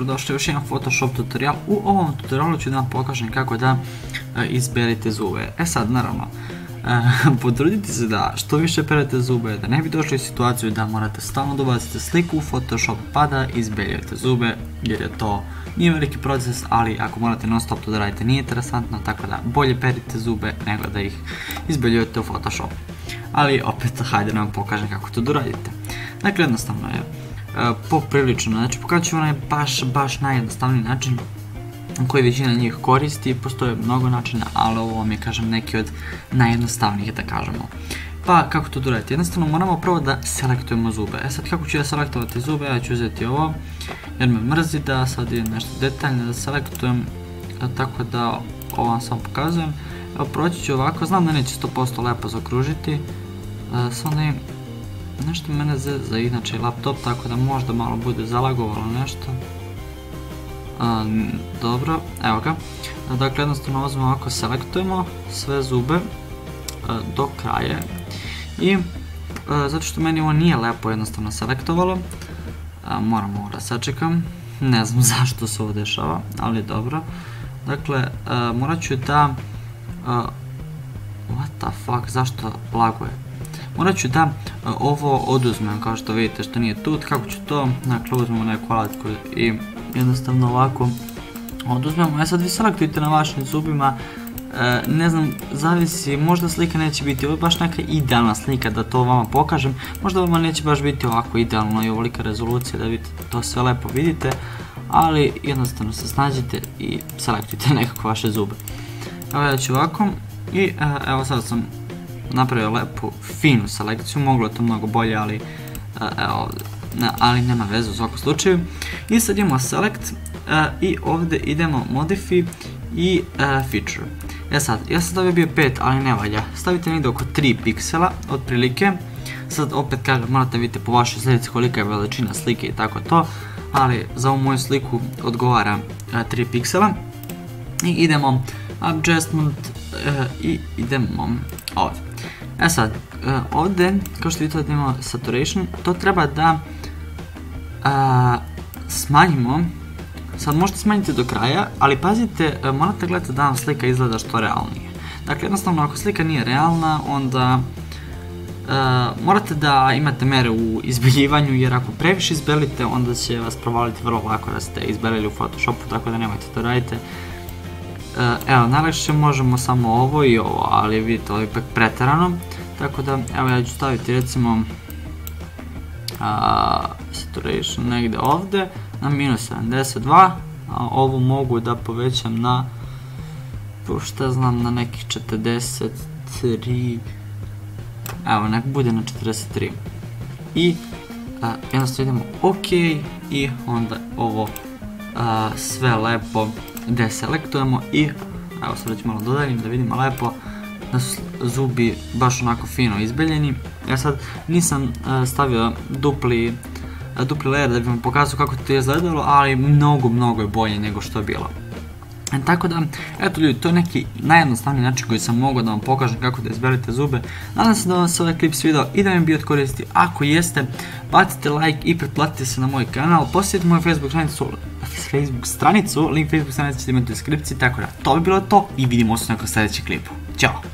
dobrodošli u još jedan Photoshop tutorial. U ovom tutorialu ću da vam pokažem kako da izberite zube. Sad naravno, potrudite se da što više perete zube, da ne bi došli u situaciju da morate stalno da ubacite sliku u Photoshop pa da izbeljujete zube, jer je to nije veliki proces, ali ako morate non stop to da radite nije interesantno, tako da bolje perite zube nego da ih izbeljujete u Photoshopu. Ali opet, hajde da vam pokažem kako to da radite. Dakle, jednostavno je poprilično, znači pokazat ću onaj baš najjednostavniji način koji većina njih koristi. Postoje mnogo načina, ali ovo vam je, kažem, neki od najjednostavnijih, da kažemo. Pa kako to raditi? Jednostavno moramo prvo da selektujemo zube. Sad kako ću ja selektovati zube? Ja ću uzeti ovo, jer me mrzi da sad je nešto detaljno da selektujem, tako da ovo vam samo pokazujem. Evo, proći ću ovako, znam da neće 100% lepo zaokružiti, samo da im nešto mene zeza, inače laptop, tako da možda malo bude zalagovalo nešto. Dobro, evo ga. Dakle, jednostavno uzmemo ovako, selektujemo sve zube do kraja. I zato što meni ovo nije lepo jednostavno selektovalo, moram ovo da sačekam. Ne znam zašto se ovo dešava, ali dobro. Dakle, morat ću da... What the fuck, zašto laguje? Morat ću da ovo oduzmem, kao što vidite, što nije tu. Kako ću to? Dakle, uzmemo neku alatku i jednostavno ovako oduzmemo. Sad vi selektujte na vašim zubima, ne znam, zavisi, možda slika neće biti, ovo je baš neka idealna slika da to vama pokažem, možda vama neće baš biti ovako idealno i ovolika rezolucija da vidite, to sve lepo vidite, ali jednostavno se snađite i selektujte nekako vaše zube. Evo, ja ću ovako i evo sad sam napravio lepu, finu selekciju, moglo je to mnogo bolje, ali evo, ali nema veze u svakom slučaju. I sad imamo select i ovdje idemo modify i feature. Sad, ja sam stavio bio 5, ali ne valja, stavite negdje oko 3 piksela otprilike. Sad opet kažem, morate vidjeti po vašoj slici kolika je veličina slike i tako to, ali za ovu moju sliku odgovara 3 piksela. I idemo adjustment i idemo ovdje. Sad, ovdje, kao što vidite, imamo saturation, to treba da smanjimo. Sad možete smanjiti do kraja, ali pazite, morate gledati da vam slika izgleda što realnije. Dakle, jednostavno, ako slika nije realna, onda morate da imate mere u izbeljivanju, jer ako previše izbelite, onda će vas provaliti vrlo lako da ste izbelili u Photoshopu, tako da nemojte to radite. Evo, najlakše možemo samo ovo i ovo, ali vidite, ovo je ipak preterano, tako da, evo, ja ću staviti recimo saturation negdje ovdje na -72, a ovo mogu da povećam na, šta znam, na nekih 43, evo, nek bude na 43. I jednostavno idemo OK i onda ovo sve lepo deselektujemo i evo, sad već malo dodaljim da vidimo lepo da su zubi baš onako fino izbeljeni. Ja sad nisam stavio dupli layer da bi vam pokazao kako to je izgledalo, ali mnogo je bolje nego što je bilo. Tako da, eto ljudi, to je neki najjednostavniji način koji sam mogao da vam pokažem kako da izberete zube. Nadam se da vam se ovaj klip svidao i da vam je bio od koristi. Ako jeste, bacite like i pretplatite se na moj kanal, posjetite moju Facebook stranicu, link Facebook stranice ćete imati u deskripciji, tako da to bi bilo to i vidimo se u nekom sljedećem klipu. Ćao!